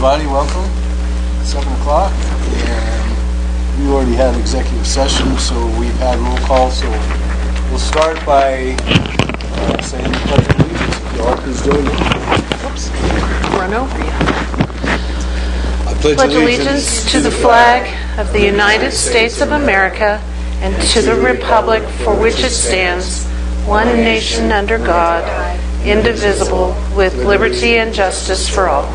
everybody. Welcome. 7 o'clock, and we already had executive session, so we've had roll call. So we'll start by saying the Pledge of Allegiance. If you all please join me. Oops, run over you. I pledge Allegiance to the flag of the United States of America and to the republic for which it stands, one nation under God, indivisible, with liberty and justice for all.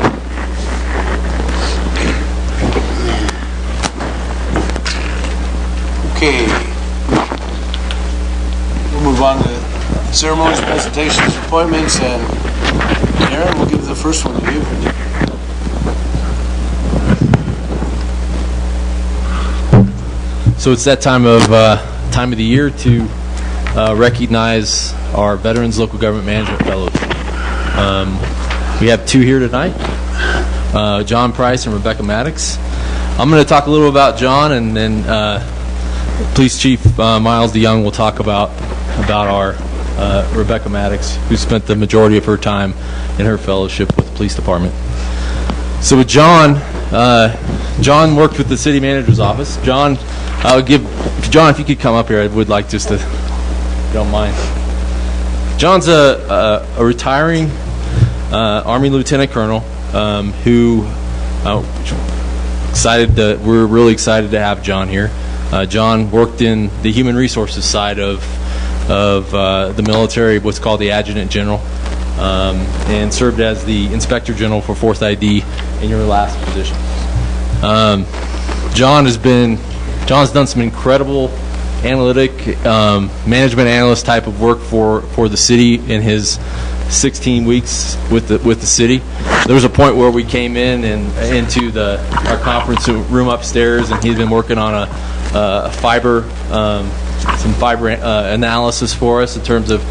Okay. We'll move on to ceremonies, presentations, appointments, and Aaron will give the first one to you. So it's that time of the year to recognize our Veterans Local Government Management Fellows. We have two here tonight, John Price and Rebecca Maddox. I'm going to talk a little about John, and then Police Chief Miles DeYoung will talk about our Rebecca Maddox, who spent the majority of her time in her fellowship with the police department. So with John, John worked with the city manager's office. John, if you could come up here, I would like just to, if you don't mind. John's a retiring Army Lieutenant Colonel who we're really excited to have John here. John worked in the human resources side of the military, what's called the Adjutant General, and served as the Inspector General for 4th ID in your last position. John's done some incredible analytic, management analyst type of work for the city in his 16 weeks with the city. There was a point where we came in and into our conference room upstairs, and he'd been working on some fiber analysis for us in terms of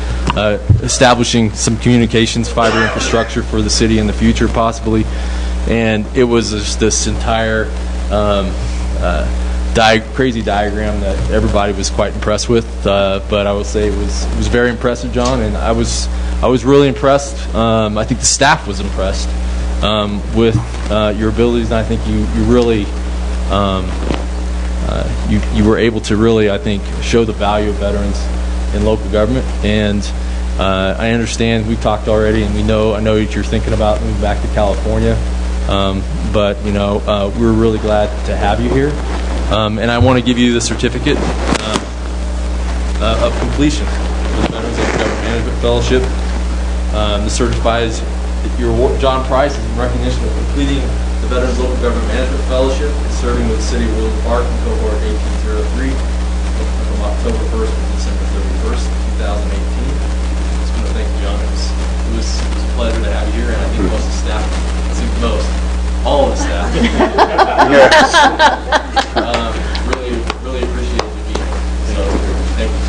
establishing some communications fiber infrastructure for the city in the future, possibly. And it was just this entire crazy diagram that everybody was quite impressed with. But I would say it was very impressive, John, and I was really impressed. I think the staff was impressed with your abilities, and I think you really you were able to really, I think, show the value of veterans in local government. And I understand we've talked already, and I know that you're thinking about moving back to California. But we're really glad to have you here, and I want to give you the certificate of completion of the Veterans Local Government Management Fellowship. This certifies that John Price is in recognition of completing the Veterans Local Government Management Fellowship and serving with the City of Woodland Park in cohort 1803 from October 1st to December 31st, 2018. Just want to thank you, John. It was a pleasure to have you here, and I think most of the staff, all of the staff. Yes. Really appreciate you being here. So, thank you.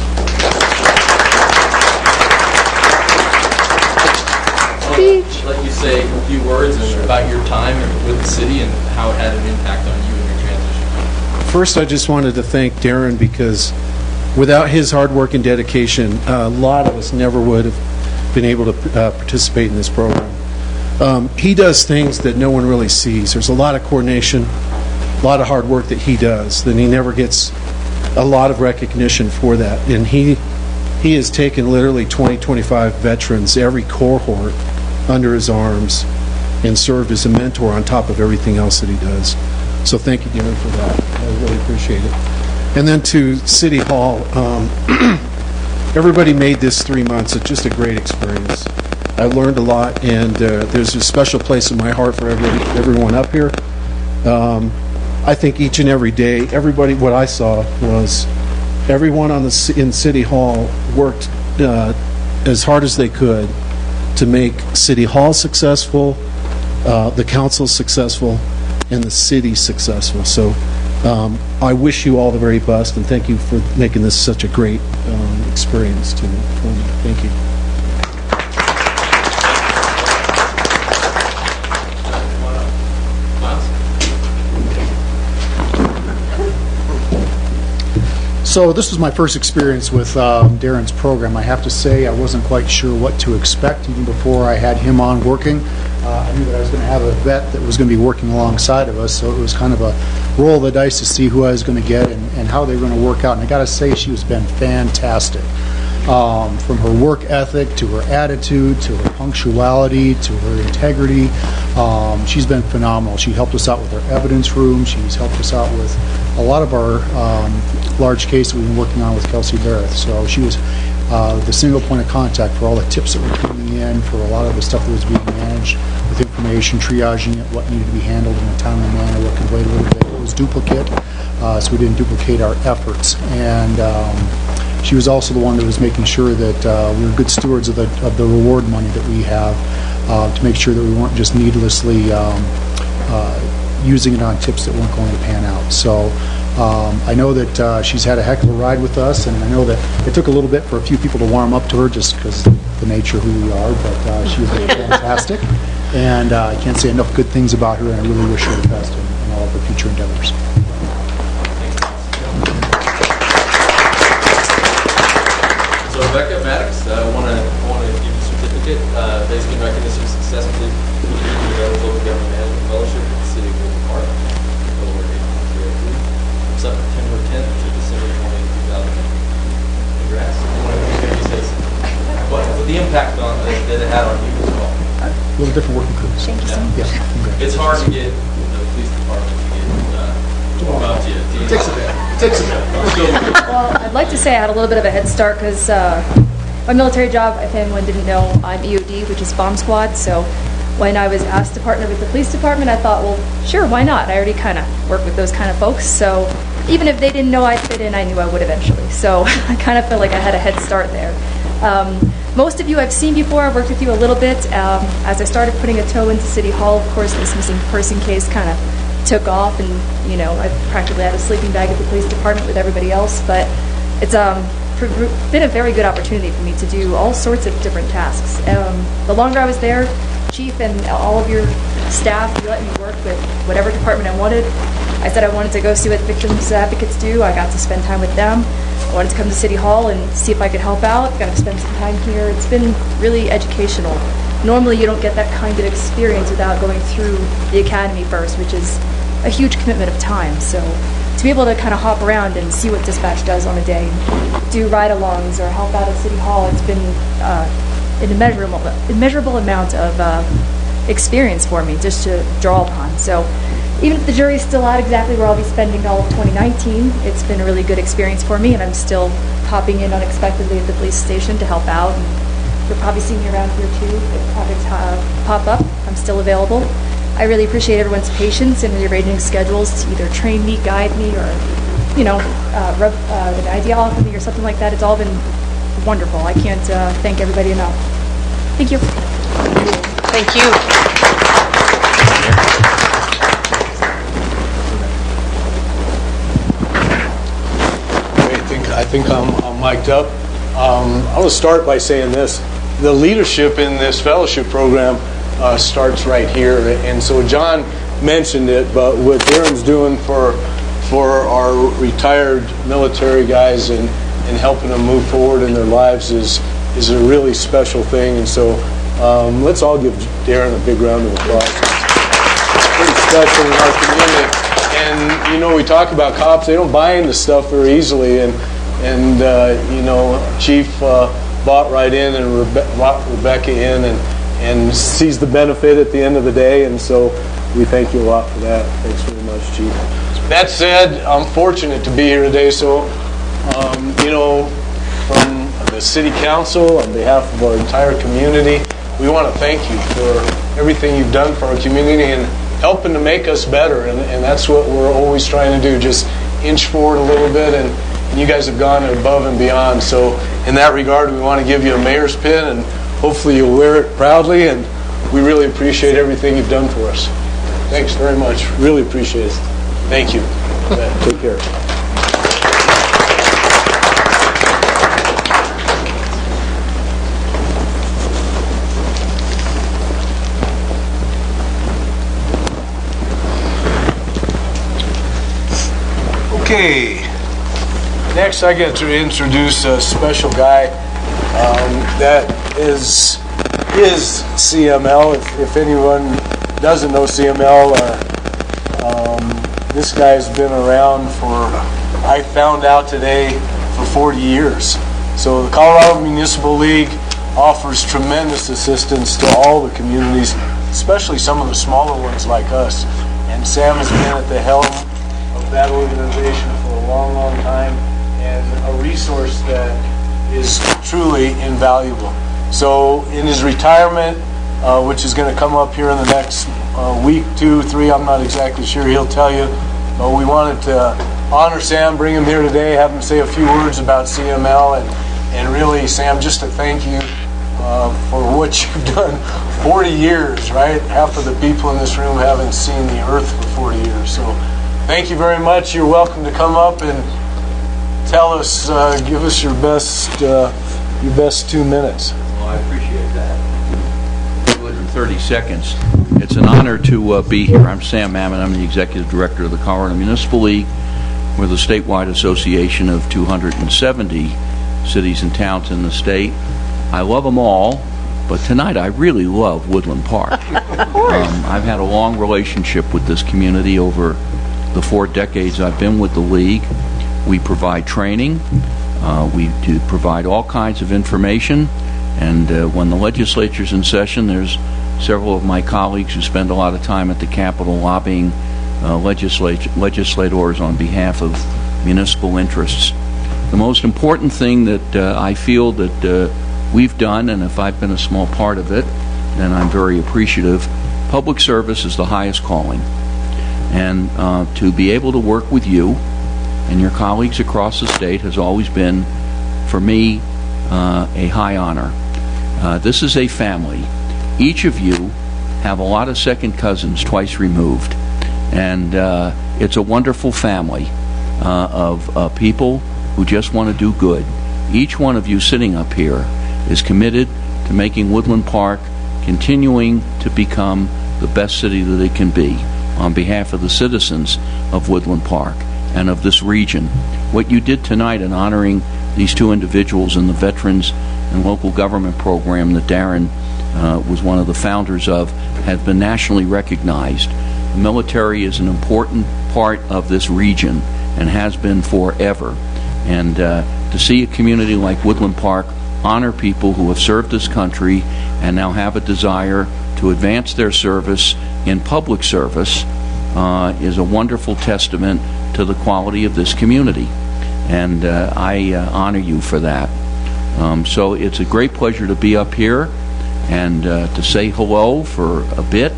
I'll let you say a few words about your time with the city and how it had an impact on you and your transition. First, I just wanted to thank Darren, because without his hard work and dedication, a lot of us never would have been able to participate in this program. He does things that no one really sees. There's a lot of coordination, a lot of hard work that he does, then he never gets a lot of recognition for that. And he has taken literally 20-25 veterans, every cohort, under his arms, and served as a mentor on top of everything else that he does. So thank you, Darren, for that. I really appreciate it. And then to City Hall, everybody made this 3 months. It's just a great experience. I learned a lot, and there's a special place in my heart for everyone up here. I think each and every day, what I saw was everyone in City Hall worked as hard as they could to make City Hall successful, the council successful, and the city successful. So I wish you all the very best, and thank you for making this such a great experience for me. Thank you. So this was my first experience with Darren's program. I have to say I wasn't quite sure what to expect even before I had him on working. I knew that I was going to have a vet that was going to be working alongside of us, so it was kind of a roll of the dice to see who I was going to get and how they were going to work out. And I got to say, she has been fantastic. From her work ethic to her attitude to her punctuality to her integrity, she's been phenomenal. She helped us out with our evidence room. She's helped us out with a lot of our large case that we've been working on with Kelsey Barrett. So she was the single point of contact for all the tips that were coming in, for a lot of the stuff that was being managed with information, triaging it, what needed to be handled in a timely manner, what could wait a little bit. It was duplicate, so we didn't duplicate our efforts. And she was also the one that was making sure that we were good stewards of the reward money that we have, to make sure that we weren't just needlessly using it on tips that weren't going to pan out. So I know that she's had a heck of a ride with us, and I know that it took a little bit for a few people to warm up to her just because of the nature of who we are, but she was fantastic. And I can't say enough good things about her, and I really wish her the best in all of her future endeavors. So Rebecca Maddox, I want to give you a certificate, basically recognition of successfully completing the Local Government Management Fellowship at the City of Golden Park, over 1803, from September 10th to December 20th, 2000. Congrats. What the impact that it had on you as well? A little different working crews. Thank you so much. Yeah, congrats. It's hard to get the police department to get about you. It takes a bit. It takes a bit. Well, I'd like to say I had a little bit of a head start because my military job, if anyone didn't know, I'm EOD, which is Bomb Squad. So when I was asked to partner with the police department, I thought, well, sure, why not? I already kind of work with those kind of folks. So even if they didn't know I'd fit in, I knew I would eventually. So I kind of felt like I had a head start there. Most of you I've seen before. I've worked with you a little bit. As I started putting a toe into City Hall, of course, this missing person case kind of took off, and I practically had a sleeping bag at the police department with everybody else. But it's been a very good opportunity for me to do all sorts of different tasks. The longer I was there, Chief and all of your staff, you let me work with whatever department I wanted. I said I wanted to go see what victims advocates do. I got to spend time with them. I wanted to come to City Hall and see if I could help out. Got to spend some time here. It's been really educational. Normally you don't get that kind of experience without going through the academy first, which is a huge commitment of time. So to be able to kind of hop around and see what dispatch does on a day, do ride-alongs or help out at City Hall, it's been an immeasurable amount of experience for me just to draw upon. So even if the jury's still out exactly where I'll be spending all of 2019, it's been a really good experience for me, and I'm still popping in unexpectedly at the police station to help out. And you'll probably see me around here too if projects pop up. I'm still available. I really appreciate everyone's patience in rearranging schedules to either train me, guide me, or rub an idea off of me or something like that. It's all been wonderful. I can't thank everybody enough. Thank you. Thank you. I think I'm mic'd up. I want to start by saying this. The leadership in this fellowship program starts right here. And so John mentioned it, but what Darren's doing for our retired military guys and helping them move forward in their lives is a really special thing. And so let's all give Darren a big round of applause. It's pretty special in our community. And, we talk about cops, they don't buy into stuff very easily. And Chief bought right in and brought Rebecca in and sees the benefit at the end of the day. And so we thank you a lot for that. Thanks very much, Chief. That said, I'm fortunate to be here today. So, from the City Council, on behalf of our entire community, we want to thank you for everything you've done for our community and helping to make us better. And that's what we're always trying to do, just inch forward a little bit. And you guys have gone above and beyond. So in that regard, we want to give you a mayor's pin, and hopefully you'll wear it proudly. And we really appreciate everything you've done for us. Thanks very much. Really appreciate it. Thank you. Take care. Okay. Next, I get to introduce a special guy that is is CML. If anyone doesn't know CML, this guy's been around for, I found out today, for 40 years. So the Colorado Municipal League offers tremendous assistance to all the communities, especially some of the smaller ones like us. And Sam has been at the helm of that organization for a long, long time, and a resource that is truly invaluable. So in his retirement, which is going to come up here in the next week, 2, 3, I'm not exactly sure, he'll tell you, but we wanted to honor Sam, bring him here today, have him say a few words about CML, and really, Sam, just to thank you for what you've done. 40 years, right? Half of the people in this room haven't seen the earth for 40 years. So thank you very much. You're welcome to come up and tell us, give us your best 2 minutes. Well, I appreciate that. Within 30 seconds. It's an honor to be here. I'm Sam Mammon. I'm the Executive Director of the Colorado Municipal League. We're the statewide association of 270 cities and towns in the state. I love them all, but tonight I really love Woodland Park. I've had a long relationship with this community over the 4 decades I've been with the league. We provide training. We do provide all kinds of information. And when the legislature's in session, there's several of my colleagues who spend a lot of time at the Capitol lobbying legislators on behalf of municipal interests. The most important thing that I feel that we've done, and if I've been a small part of it, then I'm very appreciative. Public service is the highest calling. And to be able to work with you and your colleagues across the state has always been, for me, a high honor. This is a family. Each of you have a lot of second cousins twice removed. And it's a wonderful family of people who just want to do good. Each one of you sitting up here is committed to making Woodland Park continuing to become the best city that it can be on behalf of the citizens of Woodland Park and of this region. What you did tonight in honoring these 2 individuals in the Veterans and Local Government Program that Darren was one of the founders of has been nationally recognized. The military is an important part of this region and has been forever. And to see a community like Woodland Park honor people who have served this country and now have a desire to advance their service in public service is a wonderful testament to the quality of this community. And I honor you for that. So it's a great pleasure to be up here and to say hello for a bit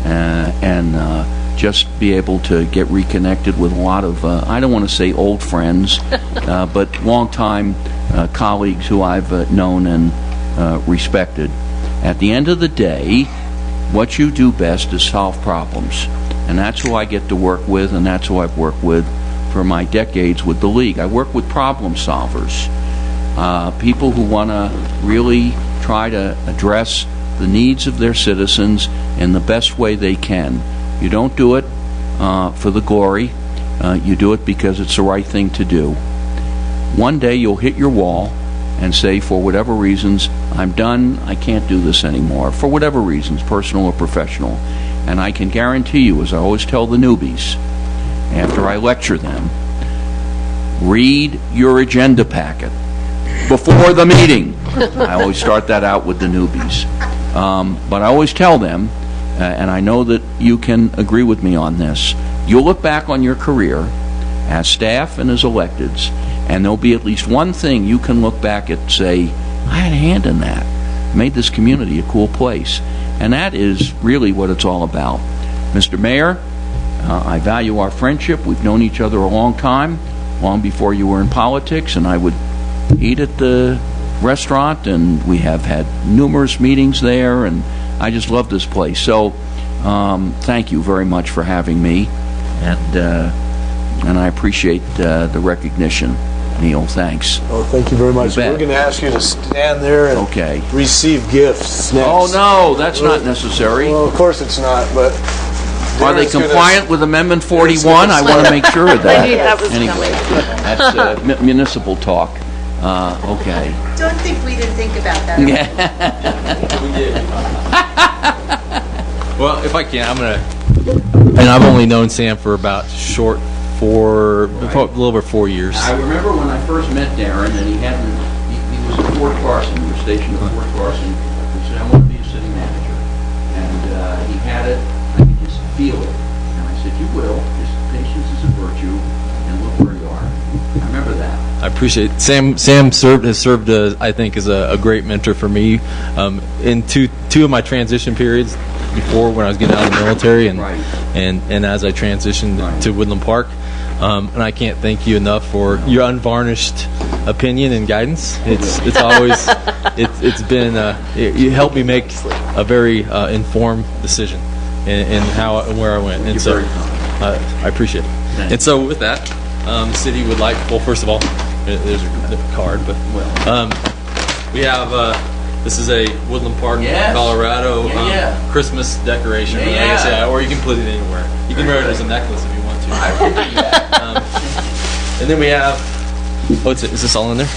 and just be able to get reconnected with a lot of, I don't want to say old friends, but longtime colleagues who I've known and respected. At the end of the day, what you do best is solve problems. And that's who I get to work with, and that's who I've worked with for my decades with the League. I work with problem solvers, people who want to really try to address the needs of their citizens in the best way they can. You don't do it for the glory. You do it because it's the right thing to do. One day you'll hit your wall and say, for whatever reasons, I'm done, I can't do this anymore, for whatever reasons, personal or professional. And I can guarantee you, as I always tell the newbies, after I lecture them, read your agenda packet before the meeting. I always start that out with the newbies. But I always tell them, and I know that you can agree with me on this, you'll look back on your career as staff and as electeds, and there'll be at least one thing you can look back at and say, I had a hand in that. Made this community a cool place. And that is really what it's all about. Mr. Mayor, I value our friendship. We've known each other a long time, long before you were in politics, and I would eat at the restaurant, and we have had numerous meetings there, and I just love this place. So thank you very much for having me, and I appreciate the recognition. Neil, thanks. Oh, thank you very much. You bet. We're going to ask you to stand there and Okay. receive gifts next. Oh, no, that's not necessary. Well, of course it's not, but... Are they Darren's gonna- compliant with Amendment 41? I want to make sure of that. I knew that was Anyway, that's municipal talk. Okay. Don't think we didn't think about that. did. Well, if I can, I'm gonna. And I've only known Sam for about a little over 4 years. I remember when I first met Darren, and he was at Fort Carson, we were stationed at Fort Carson. He said, I want to be a city manager. And he had it, I could just feel it. And I said, you will, just patience is a virtue, and look where you are. I remember that. I appreciate it. Sam has served I think as a great mentor for me in two of my transition periods before, when I was getting out of the military and Right. and as I transitioned to Woodland Park. And I can't thank you enough for your unvarnished opinion and guidance. It's always it's been you helped me make a very informed decision in how and where I went, and so I appreciate it. And so with that, the city would like, well, first of all, there's a card, but we have this is a Woodland Park, Yes. Colorado Yeah. Christmas decoration. Yeah, I guess, yeah. or you can put it anywhere. You can wear it as a necklace if you want to. I will do that. And then we have, is this all in there?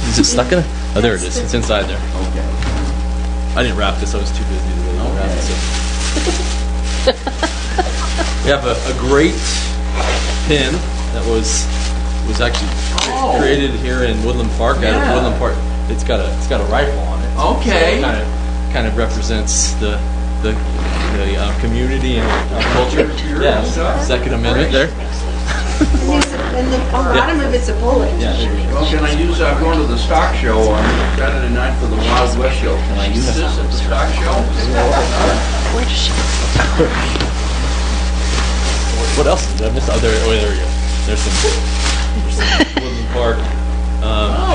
Is it stuck in it? Oh, there it is. It's inside there. Okay. I didn't wrap this. I was too busy to really wrap this. We have a great pin that was actually created here in Woodland Park. Out of Yeah. Woodland Park. It's got a rifle on it. Okay. So it kind of represents the community and culture. Yeah. Second Amendment there. And the bottom of it's a bullet. Yeah. There you go. Well, can I use, going to the stock show on Saturday night for the Wild West show. Can I use this at the stock show? What else did I miss? Oh, there we go. There's some Woodland Park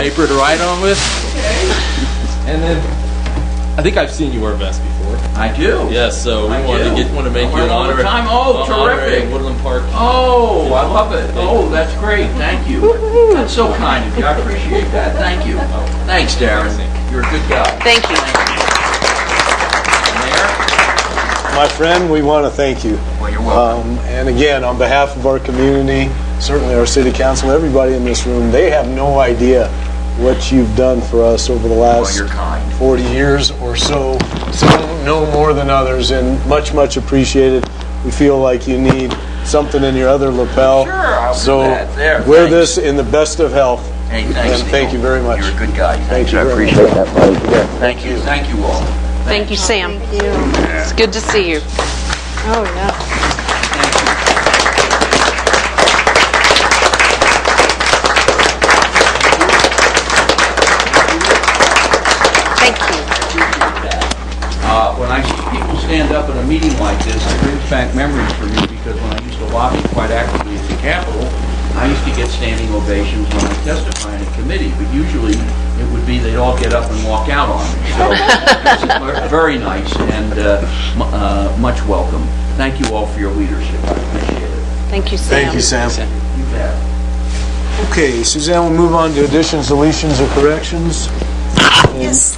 paper to write on with. Okay. And then I think I've seen you wear a vest before. I do. Yes, so we I want do. to make I you wear an it all the honor. time. Oh, honorary terrific. Woodland Park. Oh, I love it. Oh, that's great. Thank you. That's so kind of you. I appreciate that. Thank you. Thanks, Darren. You're a good guy. Thank you. Mayor? My friend, we want to thank you. Well, you're welcome. And again, on behalf of our community, certainly our city council, everybody in this room, they have no idea what you've done for us over the last you're kind. 40 years or so. Some know more than others, and much, much appreciated. We feel like you need something in your other lapel. Sure, I'll do so that. There, wear thanks. this in the best of health. Hey, thanks, And thank Neil. you very much. You're a good guy. Thanks. you I very appreciate that, buddy. Thank you. Thank you all. Thank you, Sam. It's good to see you. Oh, yeah. Thank you. When I see people stand up at a meeting like this, it brings back memories for me, because when I used to lobby quite actively at the Capitol, I used to get standing ovations when I testify in a committee, but usually it would be they'd all get up and walk out on me. So it's very nice and much welcome. Thank you all for your leadership. I appreciate it. Thank you, Sam. Thank you, Sam. You bet. Okay, Suzanne, we'll move on to additions, deletions, or corrections. Yes.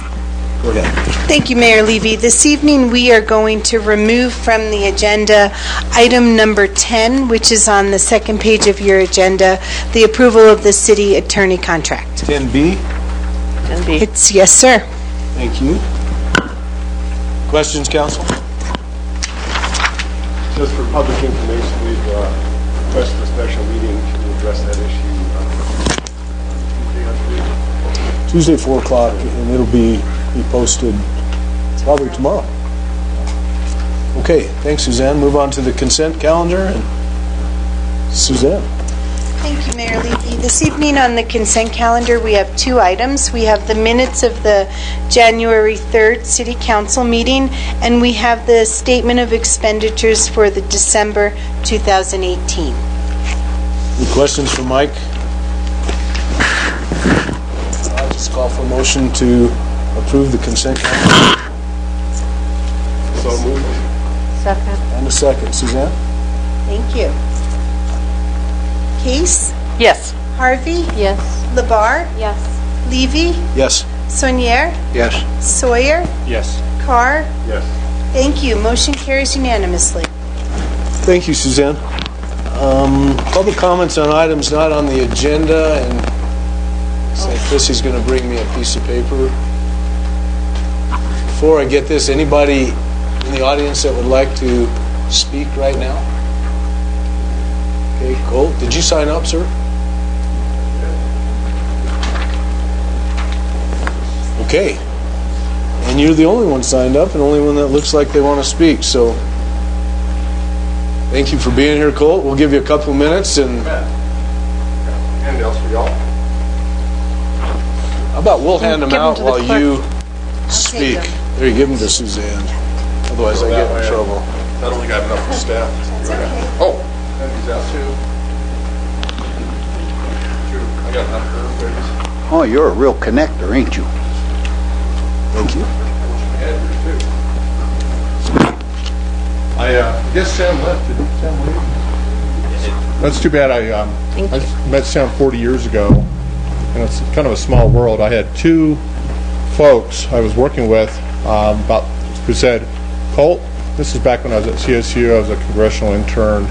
Go ahead. Thank you, Mayor Levy. This evening, we are going to remove from the agenda item number 10, which is on the second page of your agenda, the approval of the city attorney contract. 10B, And be- It's, yes, sir. thank you. Questions, council? Just for public information, we've requested a special meeting to address that issue Tuesday, I believe. Tuesday, 4 o'clock, and it'll be posted probably tomorrow. Okay, thanks, Suzanne. Move on to the consent calendar. And Suzanne. Thank you, Mayor Levy. This evening on the consent calendar, we have two items. We have the minutes of the January 3rd City Council meeting, and we have the statement of expenditures for the December 2018. Any questions for Mike? I'll just call for a motion to approve the consent calendar. So moved. Second. And a second. Suzanne? Thank you. Case? Yes. Harvey? Yes. Labar? Yes. Levy? Yes. Saunier? Yes. Sawyer? Yes. Carr? Yes. Thank you. Motion carries unanimously. Thank you, Suzanne. Public comments on items not on the agenda, and St. Chrissy's going to bring me a piece of paper. before I get this, anybody in the audience that would like to speak right now? Okay, Colt, did you sign up, sir? Okay. And you're the only one signed up and only one that looks like they want to speak, so thank you for being here, Colt. We'll give you a couple minutes, and Handouts for y'all. how about we'll hand them Give 'em out to the while clerk. you speak. There, you give them to Suzanne. Otherwise I get in trouble. I only got enough for staff. Oh, and these out too. I got enough for everybody's. Oh, you're a real connector, ain't you? Thank you. I guess Sam left. Did Sam leave? That's too bad. I met Sam 40 years ago, and it's kind of a small world. I had two folks I was working with who said, Colt, this is back when I was at CSU. I was a congressional intern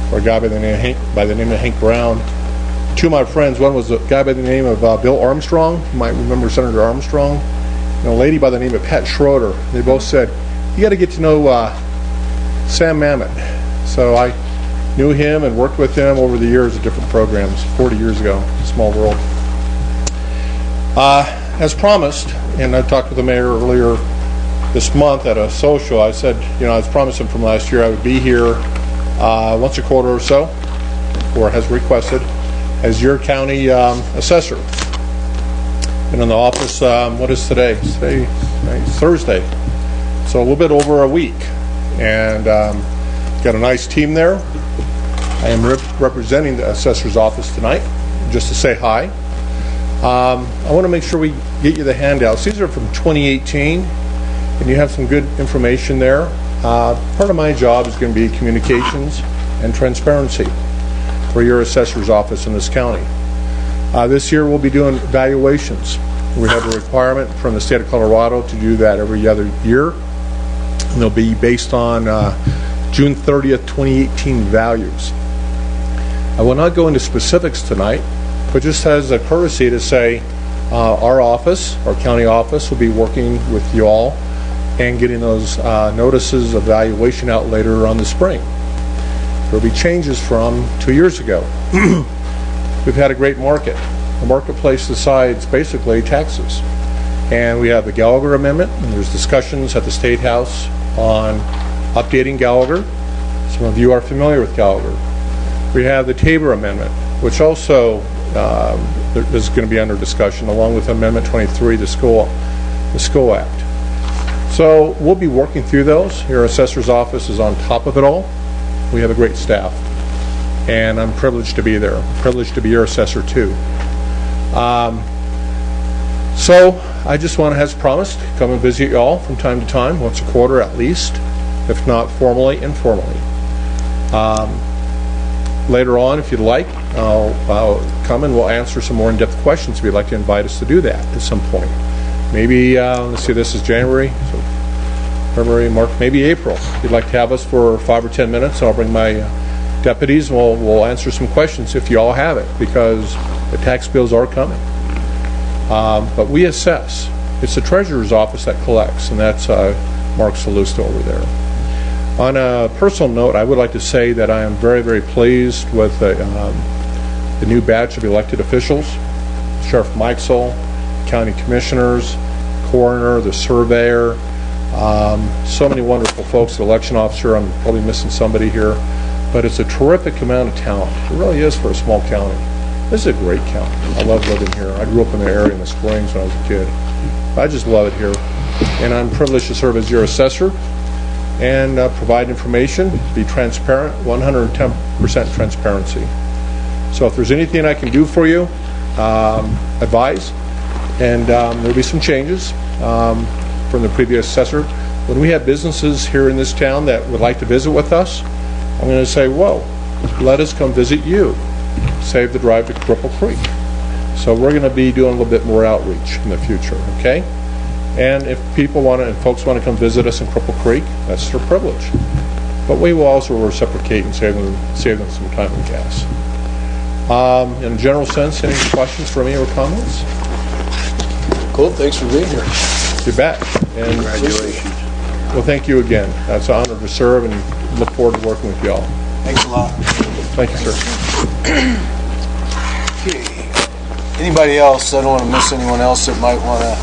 for a guy by the name of Hank Brown. Two of my friends, one was a guy by the name of Bill Armstrong. You might remember Senator Armstrong. And a lady by the name of Pat Schroeder. They both said, you got to get to know Sam Mamet. So I knew him and worked with him over the years at different programs, 40 years ago. Small world. As promised, and I talked with the mayor earlier this month at a social, I said, I was promising from last year I would be here once a quarter or so, or has requested, as your county assessor. Been in the office, what is today? It's Thursday. So a little bit over a week. And got a nice team there. I am representing the assessor's office tonight, just to say hi. I want to make sure we get you the handouts. These are from 2018, and you have some good information there. Part of my job is going to be communications and transparency for your assessor's office in this county. This year we'll be doing evaluations. We have a requirement from the state of Colorado to do that every other year. And they'll be based on June 30th, 2018 values. I will not go into specifics tonight, but just as a courtesy to say our office, our county office, will be working with you all and getting those notices of valuation out later on the spring. There will be changes from 2 years ago. We've had a great market. The marketplace decides basically taxes. And we have the Gallagher Amendment, and there's discussions at the State House on updating Gallagher. Some of you are familiar with Gallagher. We have the Tabor Amendment, which also is going to be under discussion, along with Amendment 23, the School Act. So we'll be working through those. Your assessor's office is on top of it all. We have a great staff. And I'm privileged to be there. Privileged to be your assessor too. So I just want to, as promised, come and visit you all from time to time, once a quarter at least, if not formally, informally. Later on, if you'd like, I'll come and we'll answer some more in-depth questions if you'd like to invite us to do that at some point. Maybe, let's see, this is January, so February, March, maybe April. If you'd like to have us for 5 or 10 minutes, I'll bring my deputies and we'll answer some questions if you all have it, because the tax bills are coming. But we assess. It's the treasurer's office that collects, and that's Mark Salusto over there. On a personal note, I would like to say that I am very, very pleased with the new batch of elected officials. Sheriff Mikesell, county commissioners, coroner, the surveyor, so many wonderful folks, the election officer. I'm probably missing somebody here, but it's a terrific amount of talent. It really is for a small county. This is a great county. I love living here. I grew up in the area in the Springs when I was a kid. I just love it here. And I'm privileged to serve as your assessor and provide information, be transparent, 110% transparency. So if there's anything I can do for you, advise. And there'll be some changes from the previous assessor. When we have businesses here in this town that would like to visit with us, I'm going to say, whoa, let us come visit you. Save the drive to Cripple Creek. So we're going to be doing a little bit more outreach in the future, okay? And if people want to, and folks want to come visit us in Cripple Creek, that's their privilege. But we will also reciprocate and save them some time and gas. In a general sense, any questions for me or comments? Cool, thanks for being here. You bet. And Congratulations. well, thank you again. It's an honor to serve and look forward to working with y'all. Thanks a lot. Thank you, sir. Okay. Anybody else? I don't want to miss anyone else that might want to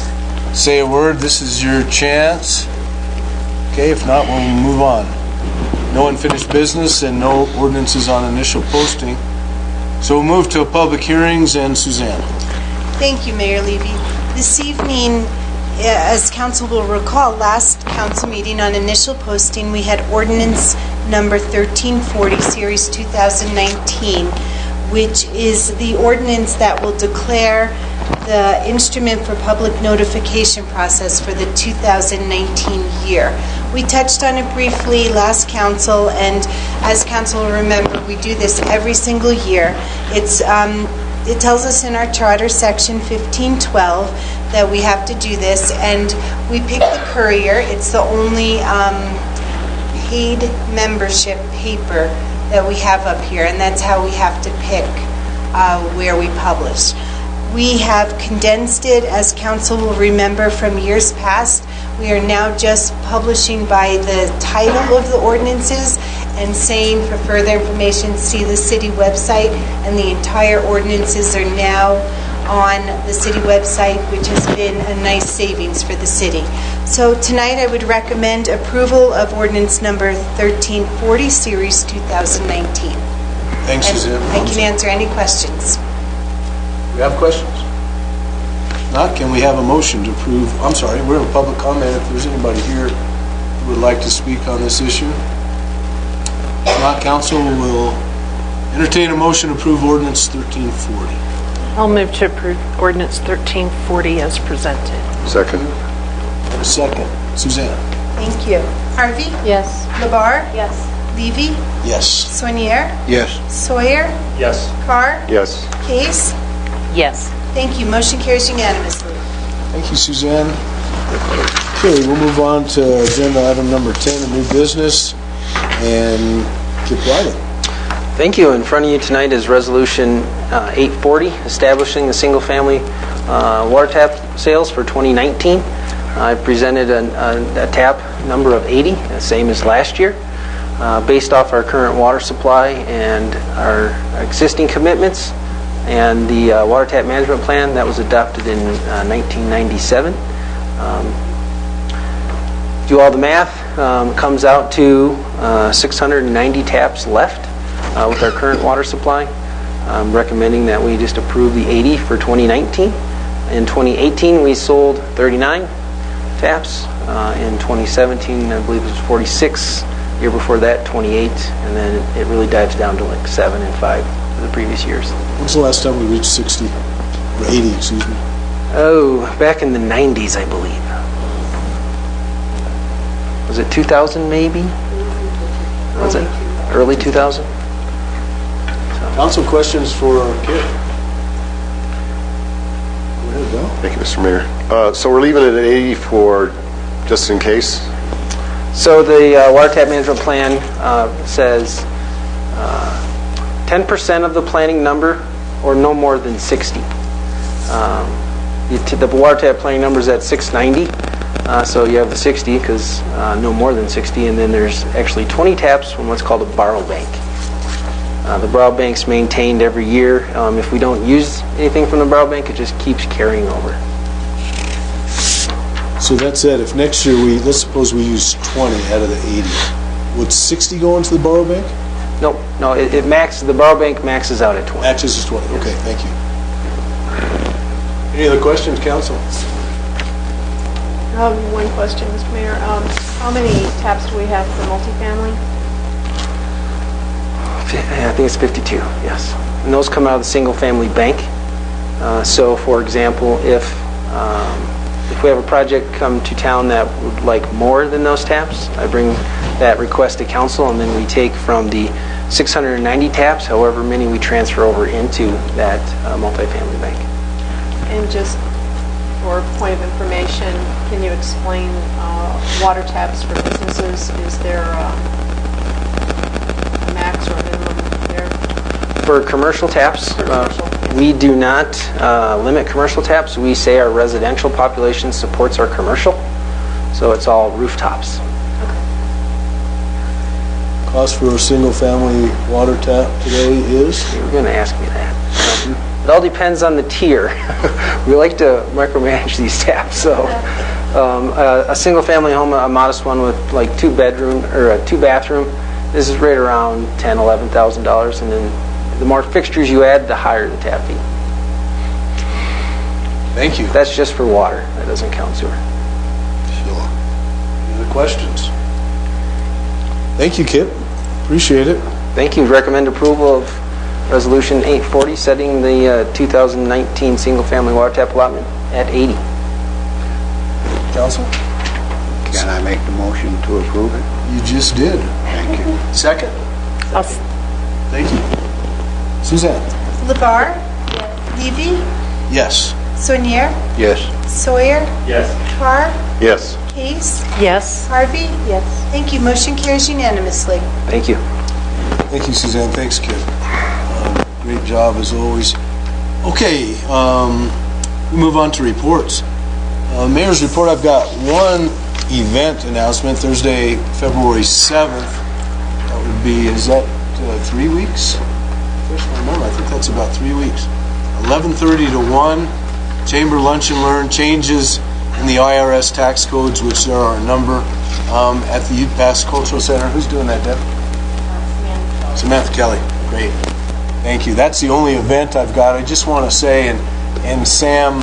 say a word. This is your chance. Okay, if not, we'll move on. No unfinished business and no ordinances on initial posting. So we'll move to public hearings, and Suzanne. Thank you, Mayor Levy. This evening, as council will recall, last council meeting on initial posting, we had ordinance number 1340, series 2019, which is the ordinance that will declare the instrument for public notification process for the 2019 year. We touched on it briefly last council, and as council will remember, we do this every single year. It tells us in our charter, section 1512, that we have to do this, and we pick the Courier. It's the only paid membership paper that we have up here, and that's how we have to pick where we publish. We have condensed it, as council will remember from years past. We are now just publishing by the title of the ordinances and saying for further information, see the city website, and the entire ordinances are now on the city website, which has been a nice savings for the city. So tonight I would recommend approval of ordinance number 1340, series 2019. Thanks, Suzanne. I can answer any questions. We have questions? If not, can we have a motion to approve? I'm sorry, we're in public comment. If there's anybody here who would like to speak on this issue. If not, council will entertain a motion to approve ordinance 1340. I'll move to approve ordinance 1340 as presented. Second. Have a second. Suzanne? Thank you. Harvey? Yes. Labar? Yes. Levy? Yes. Soinier? Yes. Sawyer? Yes. Carr? Yes. Case? Yes. Thank you. Motion carries unanimously. Thank you, Suzanne. Okay, we'll move on to agenda item number 10, a new business, and get riding. Thank you. In front of you tonight is Resolution 840, establishing the single-family water tap sales for 2019. I presented a tap number of 80, the same as last year, based off our current water supply and our existing commitments, and the water tap management plan that was adopted in 1997. Do all the math, comes out to 690 taps left with our current water supply. I'm recommending that we just approve the 80 for 2019. In 2018, we sold 39 taps. In 2017, I believe it was 46. The year before that, 28. And then it really dives down to like 7 and 5 for the previous years. When's the last time we reached 60? Or 80, excuse me. Oh, back in the 90s, I believe. Was it 2000 maybe? Was it early 2000? Council questions for Kit? Go ahead, Bill. Thank you, Mr. Mayor. So we're leaving it at 80 for just in case? So the water tap management plan says 10% of the planning number or no more than 60. The water tap planning number is at 690. So you have the 60 because no more than 60, and then there's actually 20 taps from what's called a borrow bank. The borrow bank's maintained every year. If we don't use anything from the borrow bank, it just keeps carrying over. So that said, if next year let's suppose we use 20 out of the 80, would 60 go into the borrow bank? Nope, no, the borrow bank maxes out at 20. Maxes is 20, okay, thank you. Any other questions, council? One question, Mr. Mayor. How many taps do we have for multifamily? I think it's 52, yes. And those come out of the single-family bank. So, for example, if we have a project come to town that would like more than those taps, I bring that request to council, and then we take from the 690 taps, however many we transfer over into that multifamily bank. And just for point of information, can you explain water taps for businesses? Is there a max or a minimum there? For commercial taps, We do not limit commercial taps. We say our residential population supports our commercial, so it's all rooftops. Cost for a single-family water tap today is? You were going to ask me that. It all depends on the tier. We like to micromanage these taps, so a single-family home, a modest one with like 2 bedroom or a 2-bathroom, this is right around $10,000, $11,000, and then the more fixtures you add, the higher the tap fee. Thank you. That's just for water. That doesn't count sewer. Sure. Any other questions? Thank you, Kip. Appreciate it. Thank you. Recommend approval of Resolution 840, setting the 2019 single-family water tap allotment at 80. Council? Can I make the motion to approve it? You just did. Thank you. Second? Thank you. Suzanne? Labar? Levy? Yes. Sonier? Yes. Sawyer? Yes. Carr? Yes. Case? Yes. Harvey? Yes. Thank you. Motion carries unanimously. Thank you. Thank you, Suzanne. Thanks, Kip. Great job, as always. Okay, we move on to reports. Mayor's report, I've got one event announcement, Thursday, February 7th. That would be, is that 3 weeks? First I remember, I think that's about 3 weeks. 11:30 to 1, Chamber Lunch and Learn, changes in the IRS tax codes, which there are a number, at the Ute Pass Cultural Center. Who's doing that, Deb? Samantha Kelly. Great. Thank you. That's the only event I've got. I just want to say, and Sam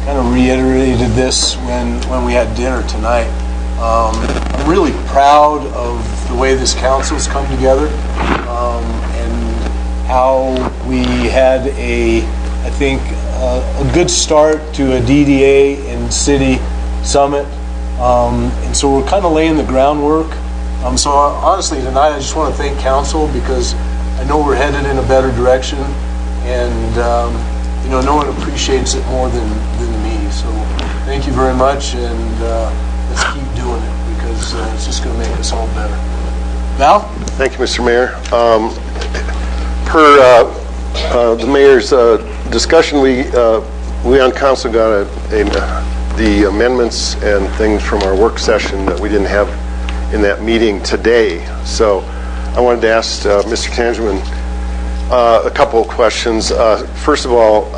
kind of reiterated this when we had dinner tonight, I'm really proud of the way this council's come together, and how we had I think, a good start to a DDA and city summit, and so we're kind of laying the groundwork. So honestly, tonight I just want to thank council, because I know we're headed in a better direction, and no one appreciates it more than me. So thank you very much, and let's keep doing it, because it's just going to make us all better. Val? Thank you, Mr. Mayor. Per the mayor's discussion, we on council got the amendments and things from our work session that we didn't have in that meeting today. So I wanted to ask Mr. Tangeman a couple of questions. First of all,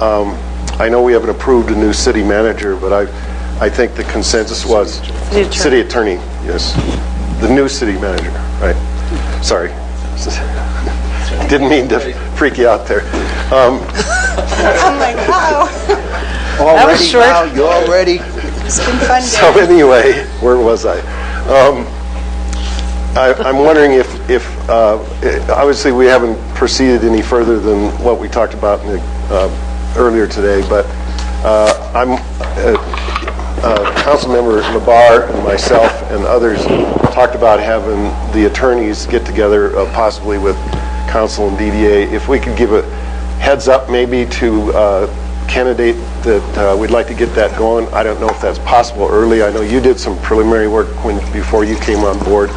I know we haven't approved a new city manager, but I think the consensus was city attorney. Yes, the new city manager. Right. Sorry. Didn't mean to freak you out there. I'm like, wow. Already, wow, you already. It's been fun. So anyway, where was I? I'm wondering if obviously we haven't proceeded any further than what we talked about earlier today, but Councilmember Labar and myself and others talked about having the attorneys get together, possibly with council and DDA. If we could give a heads up maybe to candidate that we'd like to get that going. I don't know if that's possible early. I know you did some preliminary work before you came on board.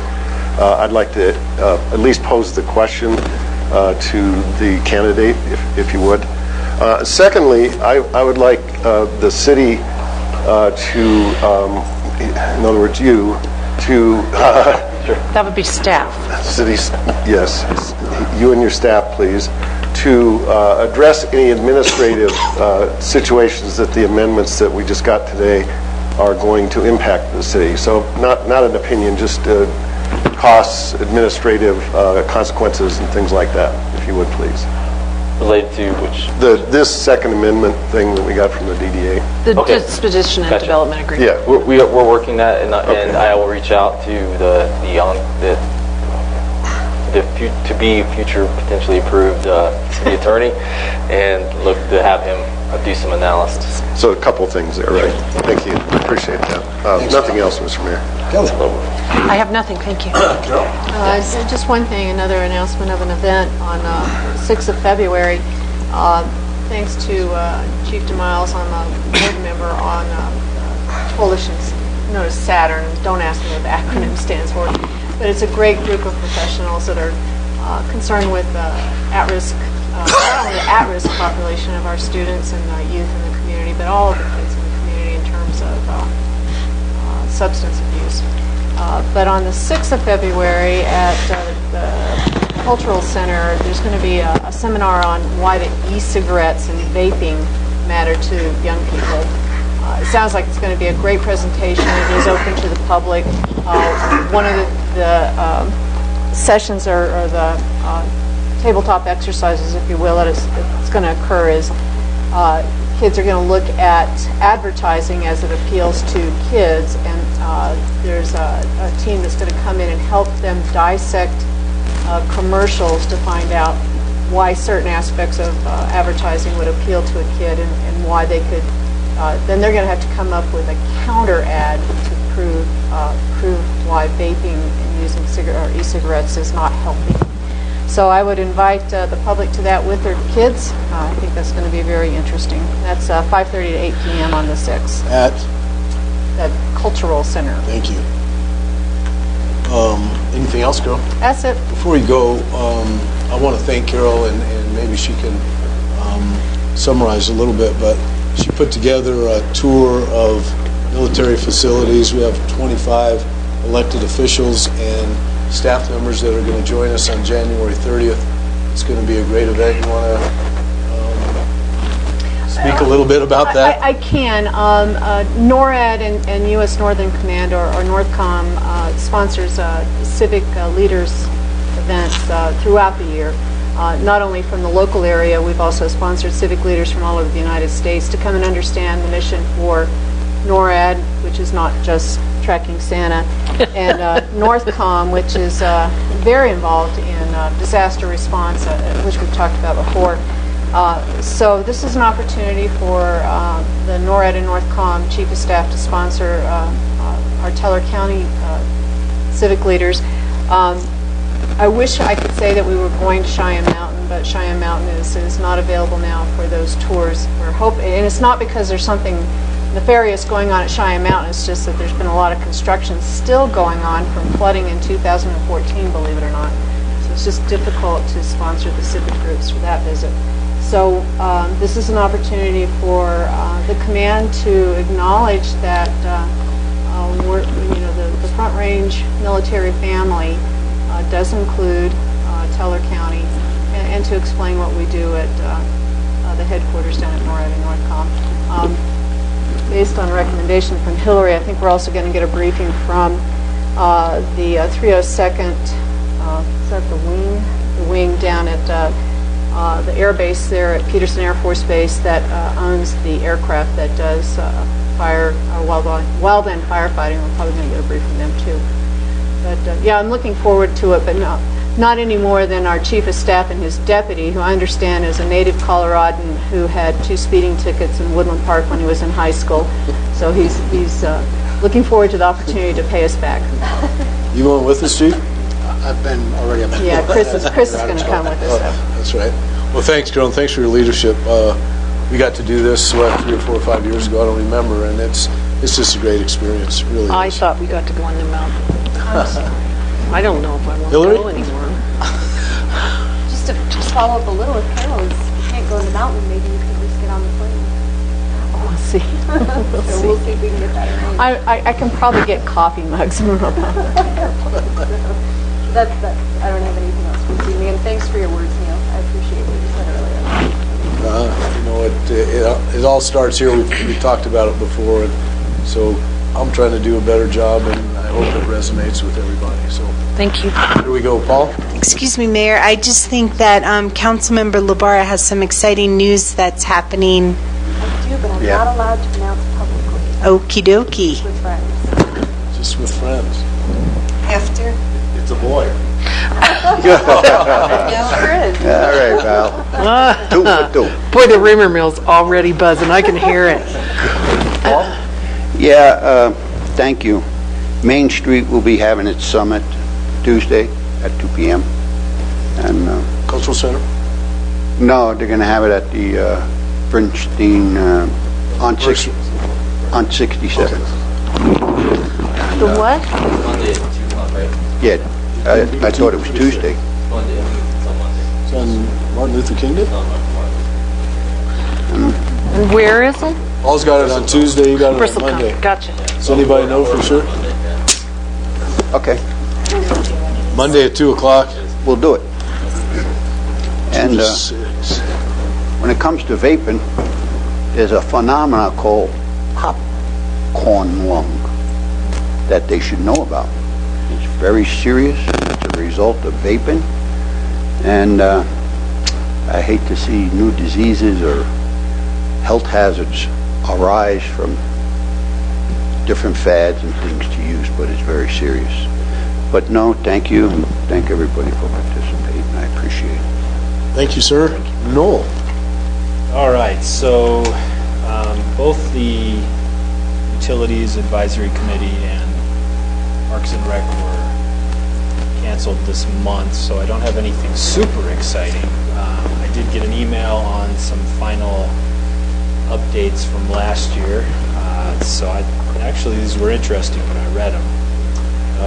I'd like to at least pose the question to the candidate, if you would. Secondly, I would like the city to, in other words, you, to... That would be staff. Cities, yes, you and your staff, please, to address any administrative situations that the amendments that we just got today are going to impact the city. So not an opinion, just costs, administrative consequences, and things like that, if you would, please. Related to which? This second amendment thing that we got from the DDA. The disposition and development agreement. Yeah, We're working that, and I will reach out to the to be future potentially approved city attorney, and look to have him do some analysis. So a couple things there, right? Thank you. Appreciate that. Nothing else, Mr. Mayor. I have nothing, thank you. Just one thing, another announcement of an event on 6th of February. Thanks to Chief DeMiles, I'm a board member on coalitions known as Saturn. Don't ask me what the acronym stands for, but it's a great group of professionals that are concerned with at-risk not only the at-risk population of our students and youth in the community, but all of the kids in the community in terms of substance abuse. But on the 6th of February at the Cultural Center, there's going to be a seminar on why the e-cigarettes and vaping matter to young people. It sounds like it's going to be a great presentation. It is open to the public. One of the sessions or the tabletop exercises, if you will, that it's going to occur is kids are going to look at advertising as it appeals to kids, and there's a team that's going to come in and help them dissect commercials to find out why certain aspects of advertising would appeal to a kid and why they could. Then they're going to have to come up with a counter ad to prove why vaping and using e-cigarettes is not healthy. So I would invite the public to that with their kids. I think that's going to be very interesting. That's 5:30 to 8 p.m. on the 6th. At? The Cultural Center. Thank you. Anything else, Carol? That's it. Before you go, I want to thank Carol, and maybe she can summarize a little bit, but she put together a tour of military facilities. We have 25 elected officials and staff members that are going to join us on January 30th. It's going to be a great event. You want to speak a little bit about that? I can. NORAD and U.S. Northern Command, or NORTHCOM, sponsors civic leaders events throughout the year. Not only from the local area, we've also sponsored civic leaders from all over the United States to come and understand the mission for NORAD, which is not just tracking Santa, and NORTHCOM, which is very involved in disaster response, which we've talked about before. So this is an opportunity for the NORAD and NORTHCOM Chief of Staff to sponsor our Teller County civic leaders. I wish I could say that we were going to Cheyenne Mountain, but Cheyenne Mountain is not available now for those tours. And it's not because there's something nefarious going on at Cheyenne Mountain. It's just that there's been a lot of construction still going on from flooding in 2014, believe it or not. So it's just difficult to sponsor the civic groups for that visit. So this is an opportunity for the command to acknowledge that the Front Range military family does include Teller County, and to explain what we do at the headquarters down at NORAD and NORTHCOM. Based on a recommendation from Hillary, I think we're also going to get a briefing from the 302nd, is that the wing down at the air base there at Peterson Air Force Base that owns the aircraft that does wildland firefighting. We're probably going to get a brief from them too. But yeah, I'm looking forward to it, but not any more than our Chief of Staff and his deputy, who I understand is a native Coloradan who had 2 speeding tickets in Woodland Park when he was in high school. So he's looking forward to the opportunity to pay us back. You going with us, Chief? I've been already. Yeah, Chris is going to come with us. That's right. Well, thanks, Carol, and thanks for your leadership. We got to do this 3 or 4 or 5 years ago. I don't remember, and it's just a great experience. It really. I thought we got to go on the mountain. I don't know if I want Hillary? to go anymore. Just to follow up a little with Carol, is you can't go to the mountain, maybe you can just get on the plane. We'll see. We'll see if we can get that arranged. I can probably get coffee mugs from That's, I don't have anything else for this evening, and thanks for your words, Neil. I appreciate what you said earlier. It all starts here. We've talked about it before, and so I'm trying to do a better job, and I hope it resonates with everybody. So thank you. Here we go, Paul. Excuse me, Mayor. I just think that Councilmember Labarra has some exciting news that's happening. I do, but I'm not allowed to announce publicly. Okie dokie. With friends. Just with friends. After. It's a boy. No, Chris. All right, pal. 2 for 2. Boy, the rumor mill's already buzzing. I can hear it. Yeah, thank you. Main Street will be having its summit Tuesday at 2 p.m. And Cultural Center? No, they're going to have it at the Bernstein on 67. The what? Monday at 2 o'clock, right? Yeah, I thought it was Tuesday. Monday, it's on Monday. On Martin Luther King Day? And where is it? Paul's got it on Tuesday, you got it on Bristol Monday. County. Gotcha. Does anybody know for sure? Okay, Monday at 2 o'clock. we'll do it. And 2 to 6. when it comes to vaping, there's a phenomenon called popcorn lung that they should know about. It's very serious. It's a result of vaping. And I hate to see new diseases or health hazards arise from different fads and things to use, but it's very serious. But no, thank you, and thank everybody for participating. I appreciate it. Thank you, sir. Noel. All right, so both the Utilities Advisory Committee and Parks and Rec were canceled this month, so I don't have anything super exciting. I did get an email on some final updates from last year, so actually these were interesting when I read them.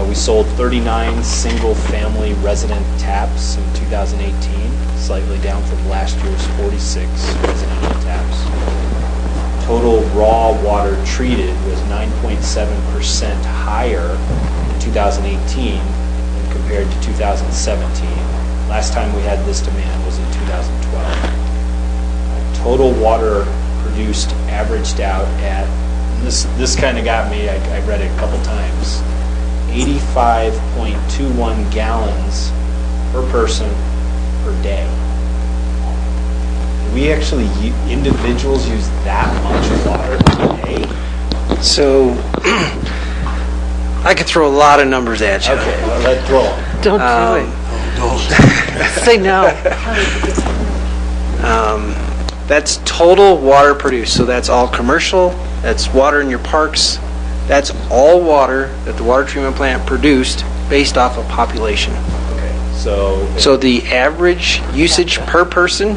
We sold 39 single-family resident taps in 2018, slightly down from last year's 46 residential taps. Total raw water treated was 9.7% higher in 2018 when compared to 2017. Last time we had this demand was in 2012. Total water produced averaged out at, and this kind of got me, I read it a couple times, 85.21 gallons per person per day. We actually, individuals use that much water per day? So, I could throw a lot of numbers at you. Okay, well, let's throw them. Don't do it. Say no. That's total water produced, so that's all commercial, that's water in your parks, that's all water that the water treatment plant produced based off of population. Okay, so... So the average usage per person,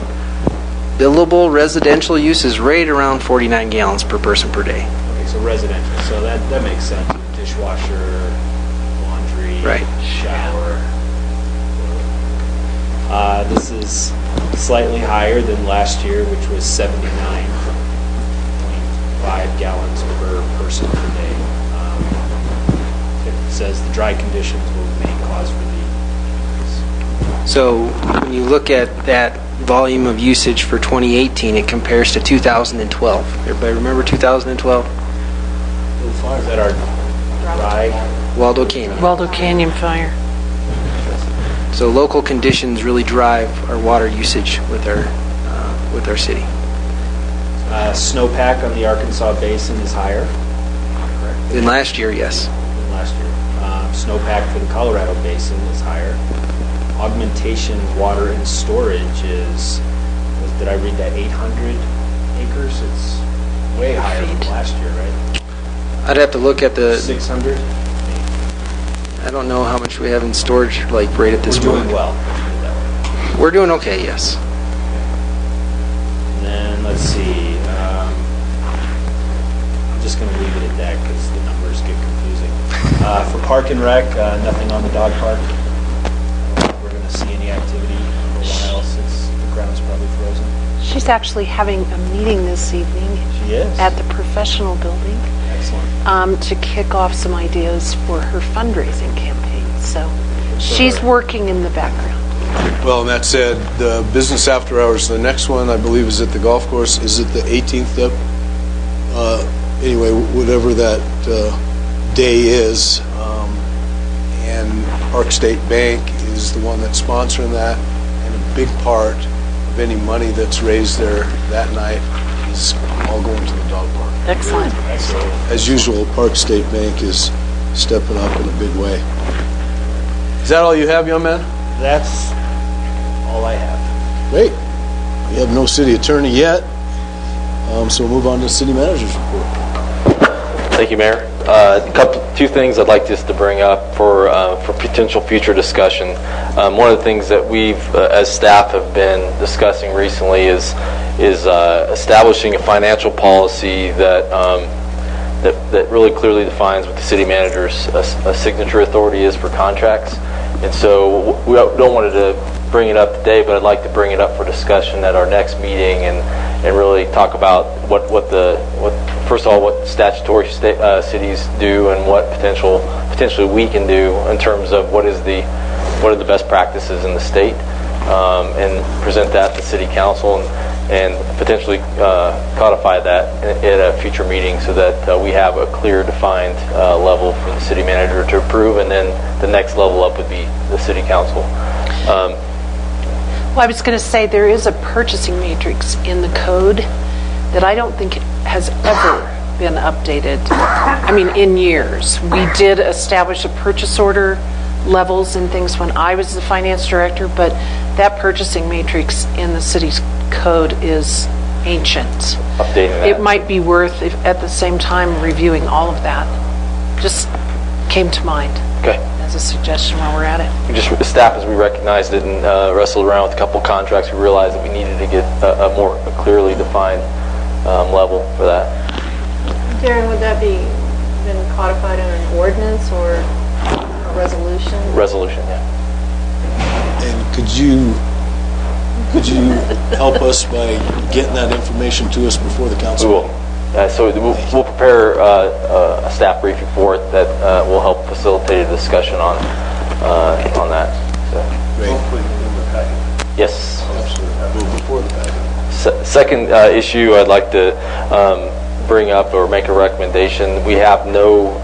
billable residential use is right around 49 gallons per person per day. Okay, so residential, so that makes sense. Dishwasher, laundry, Right. shower. This is slightly higher than last year, which was 79.5 gallons per person per day. It says the dry conditions were the main cause for the increase. So when you look at that volume of usage for 2018, it compares to 2012. Everybody remember 2012? Is that our dry? Waldo Canyon. Waldo Canyon fire. So local conditions really drive our water usage with our city. Snowpack on the Arkansas Basin is higher. Correct. Than last year, yes. Than last year. Snowpack for the Colorado Basin is higher. Augmentation water and storage is, did I read that 800 acres? It's way higher than last year, right? I'd have to look at the... 600? I don't know how much we have in storage, like, right at this We're moment. doing well. We're doing okay, yes. And then, let's see, I'm just going to leave it at that because the numbers get confusing. For Park and Rec, nothing on the dog park. I don't think we're going to see any activity for a while since the ground's probably frozen. She's actually having a meeting this evening She is? at the professional building Excellent. to kick off some ideas for her fundraising campaign. So she's working in the background. Well, and that said, the business after hours, the next one, I believe, is at the golf course. Is it the 18th, Deb? Anyway, whatever that day is. And Park State Bank is the one that's sponsoring that. And a big part of any money that's raised there that night is all going to the dog park. Excellent. As usual, Park State Bank is stepping up in a big way. Is that all you have, young man? That's all I have. Great. We have no city attorney yet, so we'll move on to the city manager's report. Thank you, Mayor. Two things I'd like just to bring up for potential future discussion. One of the things that we've, as staff, have been discussing recently is establishing a financial policy that that really clearly defines what the city manager's signature authority is for contracts. And so we don't want to bring it up today, but I'd like to bring it up for discussion at our next meeting and really talk about first of all, what statutory cities do and what potentially we can do in terms of what are the best practices in the state, and present that to city council and potentially codify that at a future meeting so that we have a clear, defined level for the city manager to approve, and then the next level up would be the city council. Well, I was going to say there is a purchasing matrix in the code that I don't think has ever been updated. I mean, in years. We did establish a purchase order levels and things when I was the finance director, but that purchasing matrix in the city's code is ancient. Updating that. It might be worth, at the same time, reviewing all of that. Just came to mind. Okay. As a suggestion while we're at it. Just with the staff, as we recognized it and wrestled around with a couple contracts, we realized that we needed to get a more clearly defined level for that. Darren, would that be then codified in an ordinance or a resolution? Resolution, yeah. And could you help us by getting that information to us before the council? We will. So we'll prepare a staff briefing for it that will help facilitate a discussion on that. So. Great. Yes. Absolutely. Before the packet. Second issue I'd like to bring up or make a recommendation. We have no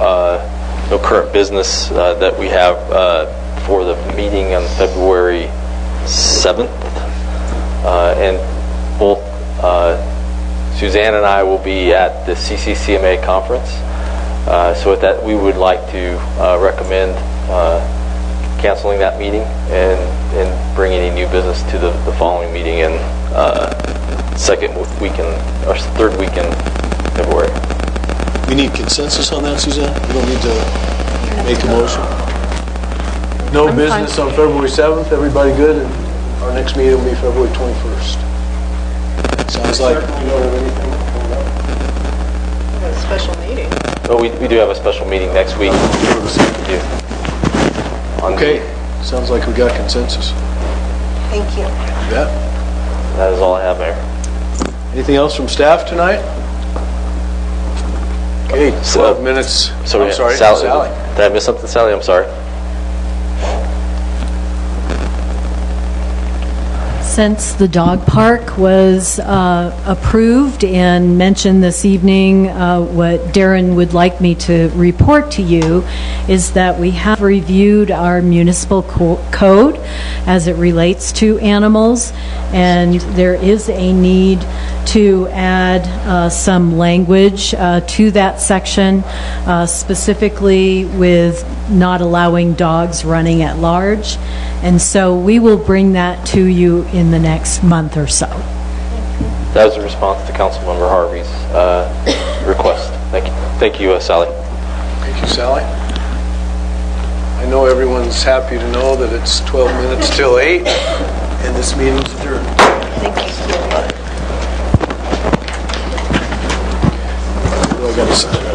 current business that we have for the meeting on February 7th, and both Suzanne and I will be at the CCCMA conference. So with that, we would like to recommend canceling that meeting and bring any new business to the following meeting in third week in February. We need consensus on that, Suzanne? We don't need to make a motion? No I'm business fine. on February 7th? Everybody good? And our next meeting will be February 21st. Sounds like you don't have anything coming up. We have a special meeting. Oh, we do have a special meeting next week. Okay, sounds like we got consensus. Thank you. Yeah. That is all I have, Mayor. Anything else from staff tonight? Okay, 12 minutes. So I'm sorry, Sally. Did I miss something, Sally? I'm sorry. Since the dog park was approved and mentioned this evening, what Darren would like me to report to you is that we have reviewed our municipal code as it relates to animals, and there is a need to add some language to that section, specifically with not allowing dogs running at large. And so we will bring that to you in the next month or so. That was a response to Councilmember Harvey's request. Thank you. Thank you, Sally. Thank you, Sally. I know everyone's happy to know that it's 12 minutes till 8, and this meeting's adjourned. Thank you. I got to sign.